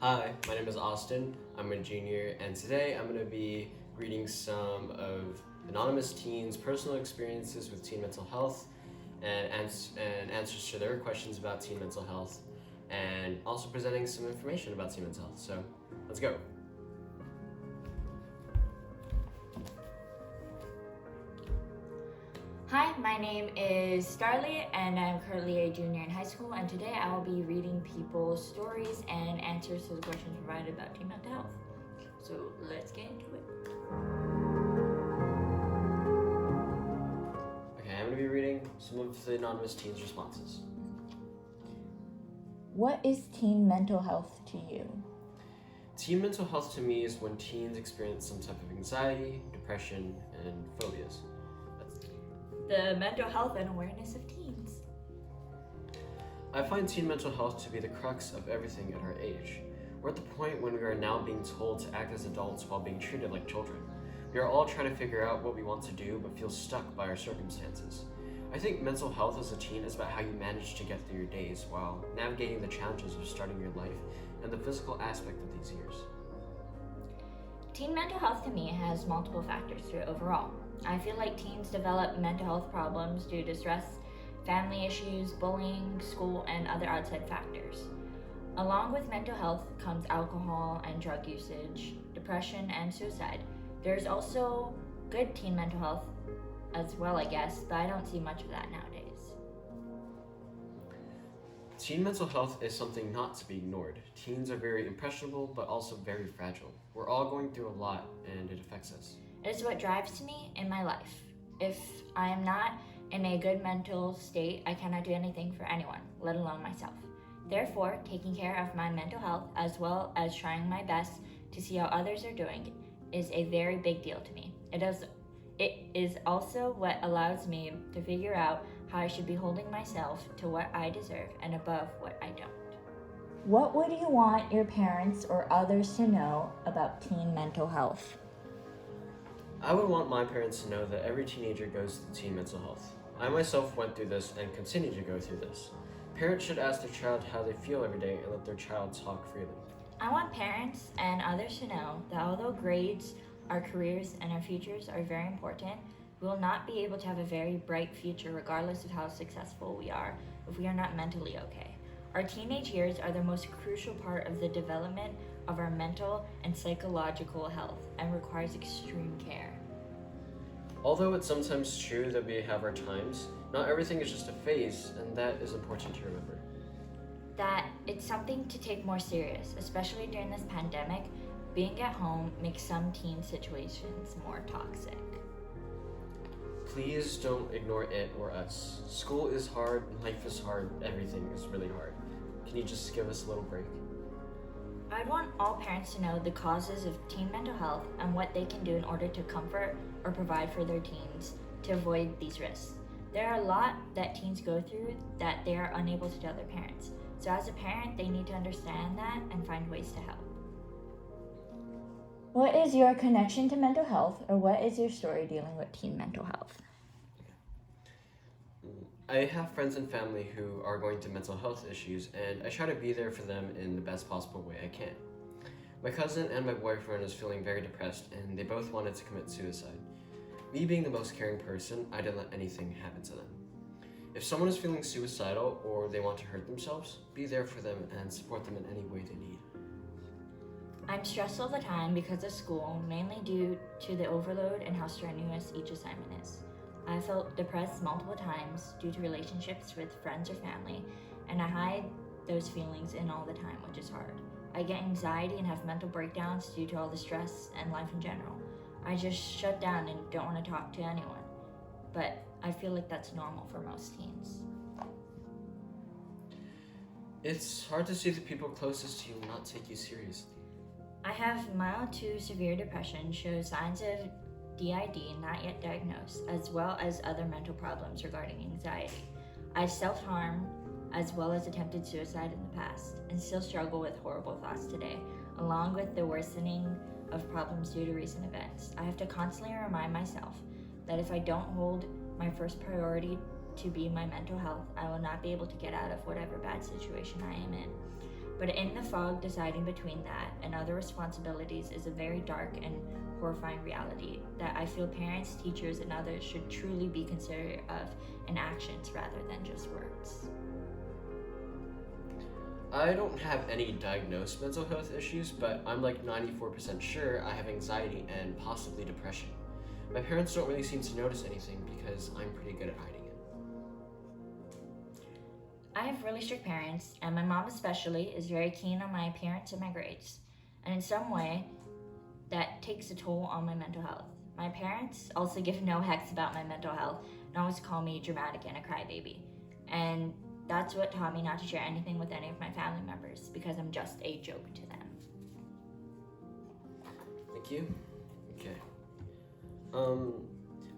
Hi, my name is Austin. I'm a junior, and today I'm going to be reading some of anonymous teens' personal experiences with teen mental health and answers to their questions about teen mental health, and also presenting some information about teen mental health. So, let's go. Hi, my name is Starly, and I'm currently a junior in high school, and today I will be reading people's stories and answers to the questions provided about teen mental health. So let's get into it. Okay, I'm going to be reading some of the anonymous teens' responses. What is teen mental health to you? Teen mental health to me is when teens experience some type of anxiety, depression, and phobias. The mental health and awareness of teens. I find teen mental health to be the crux of everything at our age. We're at the point when we are now being told to act as adults while being treated like children. We are all trying to figure out what we want to do but feel stuck by our circumstances. I think mental health as a teen is about how you manage to get through your days while navigating the challenges of starting your life and the physical aspect of these years. Teen mental health to me has multiple factors to it overall. I feel like teens develop mental health problems due to stress, family issues, bullying, school, and other outside factors. Along with mental health comes alcohol and drug usage, depression, and suicide. There's also good teen mental health as well, I guess, but I don't see much of that nowadays. Teen mental health is something not to be ignored. Teens are very impressionable but also very fragile. We're all going through a lot and it affects us. It is what drives me in my life. If I am not in a good mental state, I cannot do anything for anyone, let alone myself. Therefore, taking care of my mental health as well as trying my best to see how others are doing is a very big deal to me. It is also what allows me to figure out how I should be holding myself to what I deserve and above what I don't. What would you want your parents or others to know about teen mental health? I would want my parents to know that every teenager goes through teen mental health. I myself went through this and continue to go through this. Parents should ask their child how they feel every day and let their child talk freely. I want parents and others to know that although grades, our careers, and our futures are very important, we will not be able to have a very bright future regardless of how successful we are if we are not mentally okay. Our teenage years are the most crucial part of the development of our mental and psychological health and requires extreme care. Although it's sometimes true that we have our times, not everything is just a phase, and that is important to remember. That it's something to take more serious, especially during this pandemic. Being at home makes some teen situations more toxic. Please don't ignore it or us. School is hard, life is hard, everything is really hard. Can you just give us a little break? I'd want all parents to know the causes of teen mental health and what they can do in order to comfort or provide for their teens to avoid these risks. There are a lot that teens go through that they are unable to tell their parents. So as a parent, they need to understand that and find ways to help. What is your connection to mental health, or what is your story dealing with teen mental health? I have friends and family who are going through mental health issues, and I try to be there for them in the best possible way I can. My cousin and my boyfriend is feeling very depressed, and they both wanted to commit suicide. Me being the most caring person, I didn't let anything happen to them. If someone is feeling suicidal or they want to hurt themselves, be there for them and support them in any way they need. I'm stressed all the time because of school, mainly due to the overload and how strenuous each assignment is. I felt depressed multiple times due to relationships with friends or family, and I hide those feelings in all the time, which is hard. I get anxiety and have mental breakdowns due to all the stress and life in general. I just shut down and don't want to talk to anyone, but I feel like that's normal for most teens. It's hard to see the people closest to you not take you seriously. I have mild to severe depression, show signs of DID not yet diagnosed, as well as other mental problems regarding anxiety. I self-harm as well as attempted suicide in the past and still struggle with horrible thoughts today, along with the worsening of problems due to recent events. I have to constantly remind myself that if I don't hold my first priority to be my mental health, I will not be able to get out of whatever bad situation I am in. But in the fog, deciding between that and other responsibilities is a very dark and horrifying reality that I feel parents, teachers, and others should truly be considerate of in actions rather than just words. I don't have any diagnosed mental health issues, but I'm like 94% sure I have anxiety and possibly depression. My parents don't really seem to notice anything because I'm pretty good at hiding it. I have really strict parents, and my mom especially is very keen on my appearance and my grades. And in some way, that takes a toll on my mental health. My parents also give no hex about my mental health and always call me dramatic and a crybaby. And that's what taught me not to share anything with any of my family members because I'm just a joke to them. Thank you. Okay.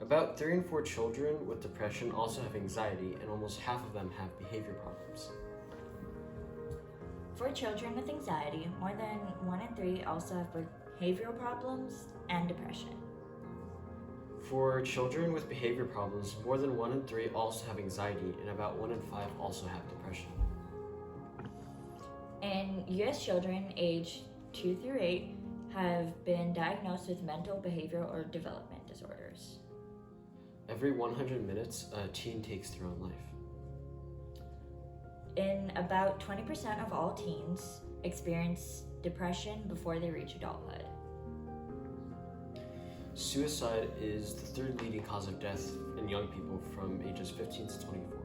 About 3 in 4 children with depression also have anxiety, and almost half of them have behavior problems. For children with anxiety, more than 1 in 3 also have behavioral problems and depression. For children with behavior problems, more than 1 in 3 also have anxiety, and about 1 in 5 also have depression. And US children aged 2 through 8 have been diagnosed with mental, behavioral, or development disorders. Every 100 minutes, a teen takes their own life. In about 20% of all teens experience depression before they reach adulthood. Suicide is the 3rd leading cause of death in young people from ages 15 to 24.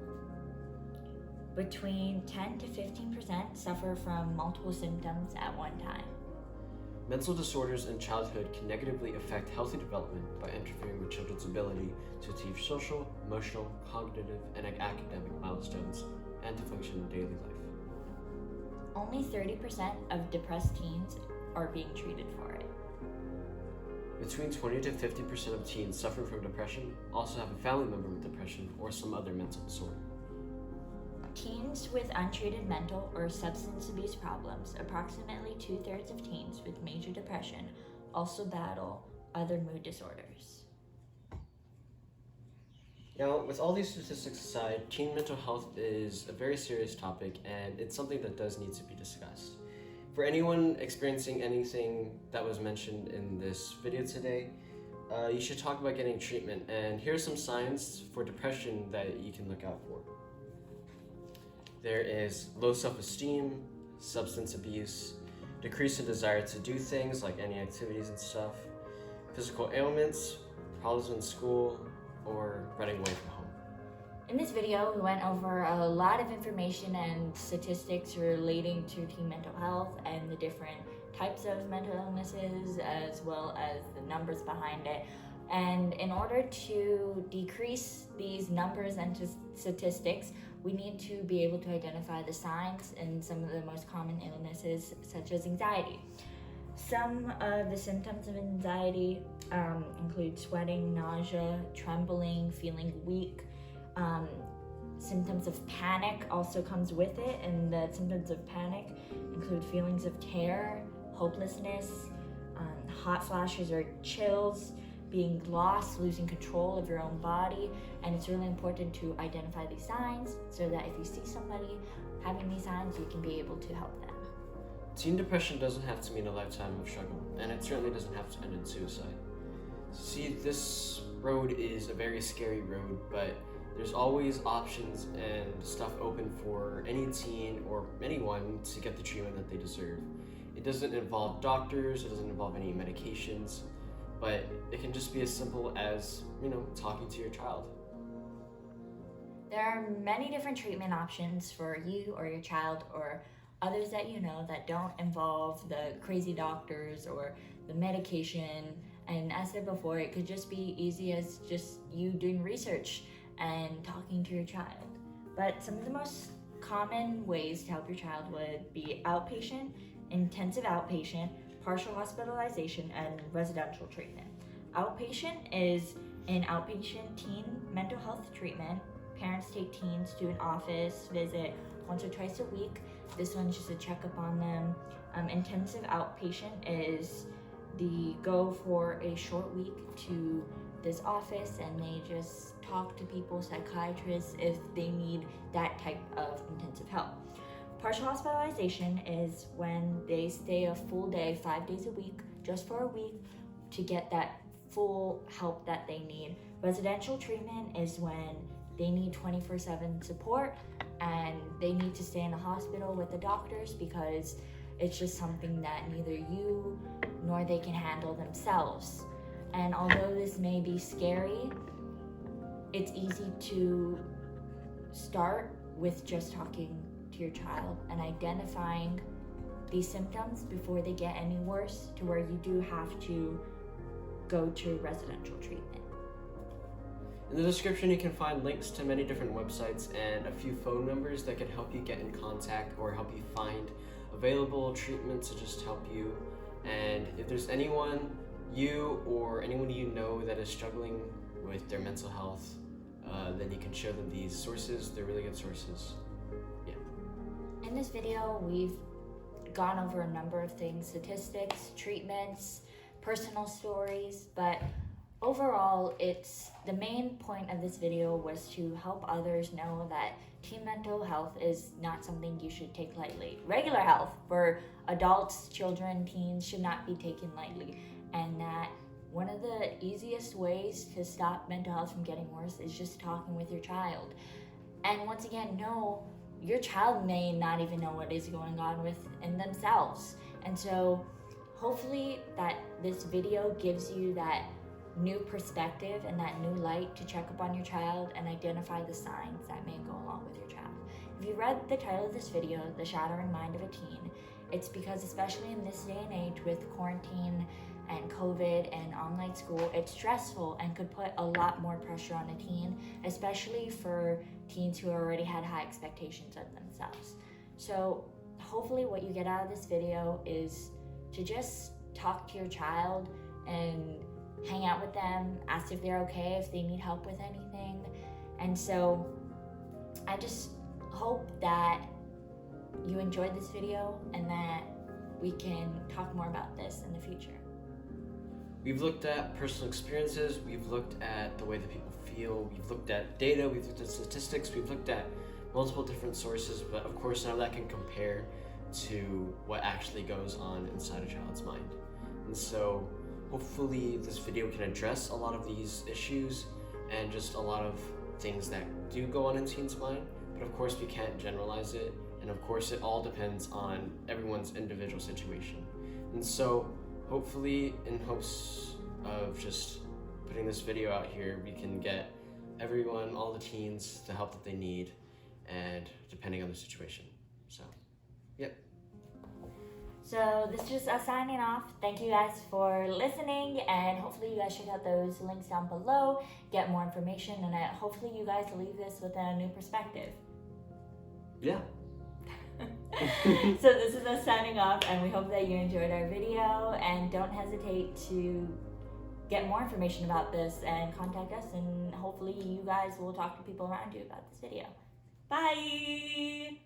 Between 10 to 15% suffer from multiple symptoms at one time. Mental disorders in childhood can negatively affect healthy development by interfering with children's ability to achieve social, emotional, cognitive, and academic milestones and to function in daily life. Only 30% of depressed teens are being treated for it. Between 20 to 50% of teens suffering from depression also have a family member with depression or some other mental disorder. Teens with untreated mental or substance abuse problems, approximately 2/3 of teens with major depression, also battle other mood disorders. Now, with all these statistics aside, teen mental health is a very serious topic, and it's something that does need to be discussed. For anyone experiencing anything that was mentioned in this video today, you should talk about getting treatment, and here are some signs for depression that you can look out for. There is low self-esteem, substance abuse, decrease in desire to do things like any activities and stuff, physical ailments, problems in school, or running away from home. In this video, we went over a lot of information and statistics relating to teen mental health and the different types of mental illnesses, as well as the numbers behind it. And in order to decrease these numbers and statistics, we need to be able to identify the signs in some of the most common illnesses, such as anxiety. Some of the symptoms of anxiety include sweating, nausea, trembling, feeling weak. Symptoms of panic also comes with it, and the symptoms of panic include feelings of terror, hopelessness, hot flashes or chills, being lost, losing control of your own body. And it's really important to identify these signs so that if you see somebody having these signs, you can be able to help them. Teen depression doesn't have to mean a lifetime of struggle, and it certainly doesn't have to end in suicide. See, this road is a very scary road, but there's always options and stuff open for any teen or anyone to get the treatment that they deserve. It doesn't involve doctors, it doesn't involve any medications, but it can just be as simple as, talking to your child. There are many different treatment options for you or your child or others that you know that don't involve the crazy doctors or the medication. And as I said before, it could just be easy as just you doing research and talking to your child. But some of the most common ways to help your child would be outpatient, intensive outpatient, partial hospitalization, and residential treatment. Outpatient is an outpatient teen mental health treatment. Parents take teens to an office visit once or twice a week. This one's just a checkup on them. Intensive outpatient is the go for a short week to this office and they just talk to people, psychiatrists, if they need that type of intensive help. Partial hospitalization is when they stay a full day, 5 days a week, just for a week, to get that full help that they need. Residential treatment is when they need 24/7 support and they need to stay in the hospital with the doctors because it's just something that neither you nor they can handle themselves. And although this may be scary, it's easy to start with just talking to your child and identifying these symptoms before they get any worse to where you do have to go to residential treatment. In the description, you can find links to many different websites and a few phone numbers that can help you get in contact or help you find available treatments to just help you. And if there's anyone, you or anyone you know, that is struggling with their mental health, then you can show them these sources. They're really good sources. Yeah. In this video, we've gone over a number of things: statistics, treatments, personal stories, but overall, the main point of this video was to help others know that teen mental health is not something you should take lightly. Regular health for adults, children, teens should not be taken lightly, and that one of the easiest ways to stop mental health from getting worse is just talking with your child. And once again, no, your child may not even know what is going on within themselves. And so hopefully that this video gives you that new perspective and that new light to check up on your child and identify the signs that may go along with your child. If you read the title of this video, The Shattering Mind of a Teen, it's because especially in this day and age with quarantine and COVID and online school, it's stressful and could put a lot more pressure on a teen, especially for teens who already had high expectations of themselves. So hopefully what you get out of this video is to just talk to your child and hang out with them, ask if they're okay, if they need help with anything. And so I just hope that you enjoyed this video and that we can talk more about this in the future. We've looked at personal experiences, we've looked at the way that people feel, we've looked at data, we've looked at statistics, we've looked at multiple different sources, but of course none of that can compare to what actually goes on inside a child's mind. And so hopefully this video can address a lot of these issues and just a lot of things that do go on in teens' mind, but of course we can't generalize it, and of course it all depends on everyone's individual situation. And so hopefully, in hopes of just putting this video out here, we can get everyone, all the teens, the help that they need, and depending on the situation. So, yep. So this is us signing off. Thank you guys for listening, and hopefully you guys check out those links down below, get more information, and hopefully you guys leave this with a new perspective. Yeah. So this is us signing off, and we hope that you enjoyed our video, and don't hesitate to get more information about this and contact us, and hopefully you guys will talk to people around you about this video. Bye!